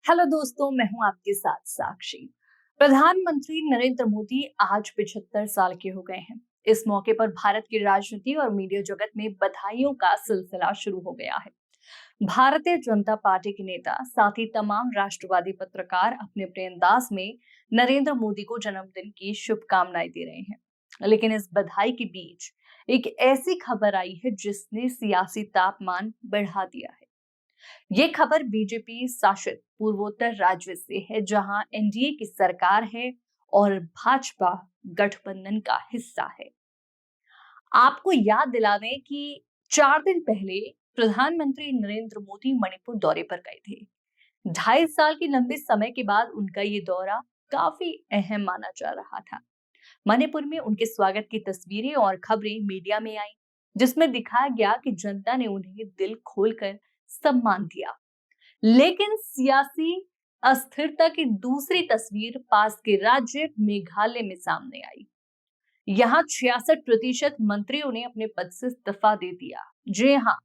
Hello दोस्तों, मैं हूं आपके साथ साक्षी। प्रधानमंत्री नरेंद्र मोदी आज 75 साल के हो गए हैं। इस मौके पर भारत की राजनीति और मीडिया जगत में बधाइयों का सिलसिला शुरू हो गया है। भारतीय जनता पार्टी के नेता, साथ ही तमाम राष्ट्रवादी पत्रकार अपने अपने अंदाज में नरेंद्र मोदी को जन्मदिन की शुभकामनाएं दे रहे हैं। लेकिन इस बधाई के बीच एक ऐसी खबर आई है जिसने सियासी तापमान बढ़ा दिया है। ये खबर बीजेपी शासित पूर्वोत्तर राज्य से है, जहां एनडीए की सरकार है और भाजपा गठबंधन का हिस्सा है। आपको याद दिला दें कि 4 दिन पहले प्रधानमंत्री नरेंद्र मोदी मणिपुर दौरे पर गए थे। 2.5 साल के लंबे समय के बाद उनका ये दौरा काफी अहम माना जा रहा था। मणिपुर में उनके स्वागत की तस्वीरें और खबरें मीडिया में आई, जिसमें दिखाया गया कि जनता ने उन्हें दिल खोलकर सम्मान दिया। लेकिन सियासी अस्थिरता की दूसरी तस्वीर पास के राज्य मेघालय में सामने आई। यहाँ 66% मंत्रियों ने अपने पद से इस्तीफा दे दिया। जी हाँ,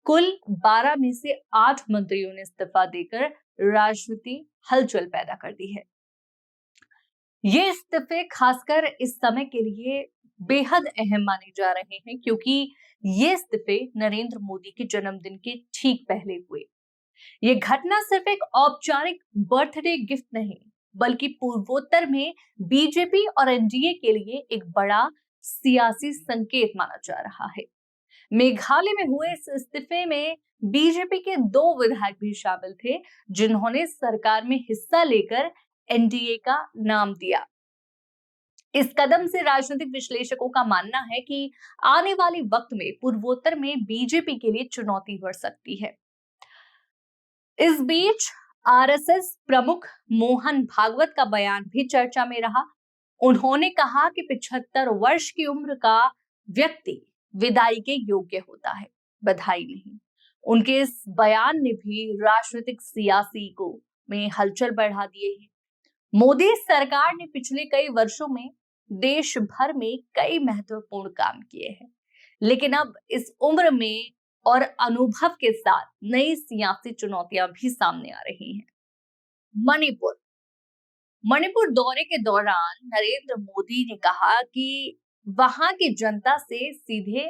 कुल 12 में से 8 मंत्रियों ने इस्तीफा देकर राजनीति हलचल पैदा कर दी है। ये इस्तीफे खासकर इस समय के लिए बेहद अहम माने जा रहे हैं, क्योंकि ये इस्तीफे नरेंद्र मोदी के जन्मदिन के ठीक पहले हुए। ये घटना सिर्फ एक औपचारिक बर्थडे गिफ्ट नहीं, बल्कि पूर्वोत्तर में बीजेपी और एनडीए के लिए एक बड़ा सियासी संकेत माना जा रहा है। मेघालय में हुए इस इस्तीफे में बीजेपी के 2 विधायक भी शामिल थे, जिन्होंने सरकार में हिस्सा लेकर एनडीए का नाम दिया। इस कदम से राजनीतिक विश्लेषकों का मानना है कि आने वाले वक्त में पूर्वोत्तर में बीजेपी के लिए चुनौती बढ़ सकती है। इस बीच आरएसएस प्रमुख मोहन भागवत का बयान भी चर्चा में रहा। उन्होंने कहा कि 75 वर्ष की उम्र का व्यक्ति विदाई के योग्य होता है, बधाई नहीं। उनके इस बयान ने भी राजनीतिक सियासी को में हलचल बढ़ा दिए है। मोदी सरकार ने पिछले कई वर्षों में देश भर में कई महत्वपूर्ण काम किए हैं, लेकिन अब इस उम्र में और अनुभव के साथ नई सियासी चुनौतियां भी सामने आ रही हैं। मणिपुर मणिपुर दौरे के दौरान नरेंद्र मोदी ने कहा कि वहां की जनता से सीधे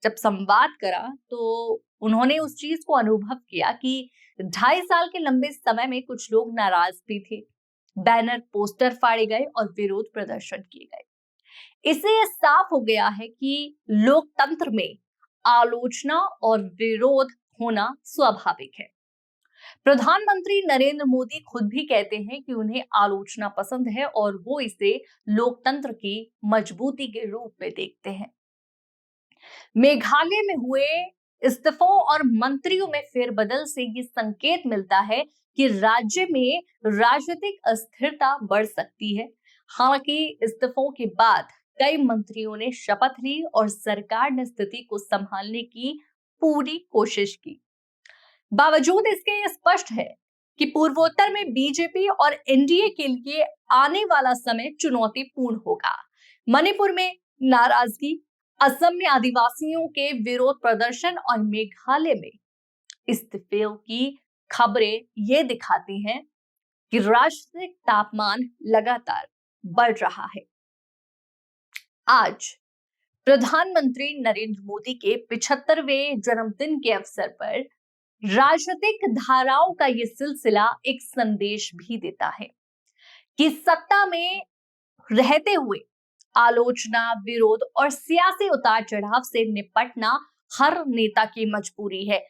जब संवाद करा तो उन्होंने उस चीज को अनुभव किया कि 2.5 साल के लंबे समय में कुछ लोग नाराज भी थे। बैनर पोस्टर फाड़े गए और विरोध प्रदर्शन किए गए। इससे यह साफ हो गया है कि लोकतंत्र में आलोचना और विरोध होना स्वाभाविक है। प्रधानमंत्री नरेंद्र मोदी खुद भी कहते हैं कि उन्हें आलोचना पसंद है और वो इसे लोकतंत्र की मजबूती के रूप में देखते हैं। मेघालय में हुए इस्तीफों और मंत्रियों में फेरबदल से ये संकेत मिलता है कि राज्य में राजनीतिक अस्थिरता बढ़ सकती है। हालांकि इस्तीफों के बाद कई मंत्रियों ने शपथ ली और सरकार ने स्थिति को संभालने की पूरी कोशिश की। बावजूद इसके ये स्पष्ट है कि पूर्वोत्तर में बीजेपी और एनडीए के लिए आने वाला समय चुनौतीपूर्ण होगा। मणिपुर में नाराजगी, असम में आदिवासियों के विरोध प्रदर्शन और मेघालय में इस्तीफों की खबरें ये दिखाती हैं कि राजनीतिक तापमान लगातार बढ़ रहा है। आज प्रधानमंत्री नरेंद्र मोदी के 75वें जन्मदिन के अवसर पर राजनीतिक धाराओं का ये सिलसिला एक संदेश भी देता है कि सत्ता में रहते हुए आलोचना, विरोध और सियासी उतार चढ़ाव से निपटना हर नेता की मजबूरी है।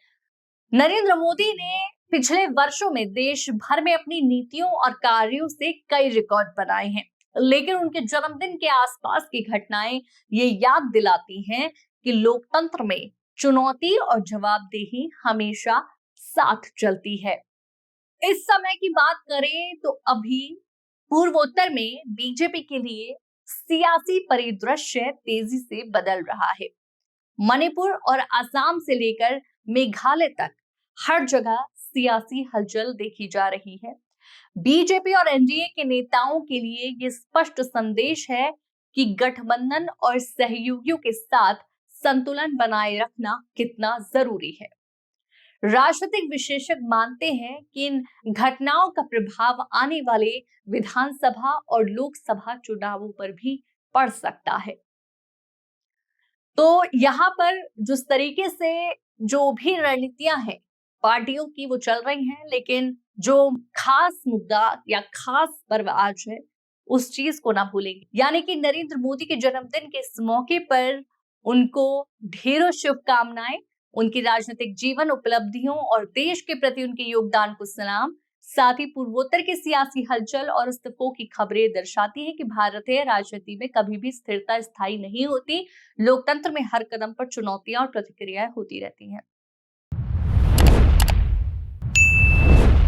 नरेंद्र मोदी ने पिछले वर्षों में देश भर में अपनी नीतियों और कार्यों से कई रिकॉर्ड बनाए हैं, लेकिन उनके जन्मदिन के आसपास की घटनाएं ये याद दिलाती हैं कि लोकतंत्र में चुनौती और जवाबदेही हमेशा साथ चलती है। इस समय की बात करें तो अभी पूर्वोत्तर में बीजेपी के लिए सियासी परिदृश्य तेजी से बदल रहा है। मणिपुर और असम से लेकर मेघालय तक हर जगह सियासी हलचल देखी जा रही है। बीजेपी और एनडीए के नेताओं के लिए ये स्पष्ट संदेश है कि गठबंधन और सहयोगियों के साथ संतुलन बनाए रखना कितना जरूरी है। राजनीतिक विशेषज्ञ मानते हैं कि इन घटनाओं का प्रभाव आने वाले विधानसभा और लोकसभा चुनावों पर भी पड़ सकता है। तो यहाँ पर जिस तरीके से जो भी रणनीतियां हैं पार्टियों की वो चल रही हैं, लेकिन जो खास मुद्दा या खास पर्व आज है उस चीज को ना भूलेंगे, यानी कि नरेंद्र मोदी के जन्मदिन के इस मौके पर उनको ढेरों शुभकामनाएं। उनकी राजनीतिक जीवन उपलब्धियों और देश के प्रति उनके योगदान को सलाम। साथ ही पूर्वोत्तर की सियासी हलचल और इस्तीफों की खबरें दर्शाती है कि भारतीय राजनीति में कभी भी स्थिरता स्थायी नहीं होती। लोकतंत्र में हर कदम पर चुनौतियां और प्रतिक्रियाएं होती रहती हैं।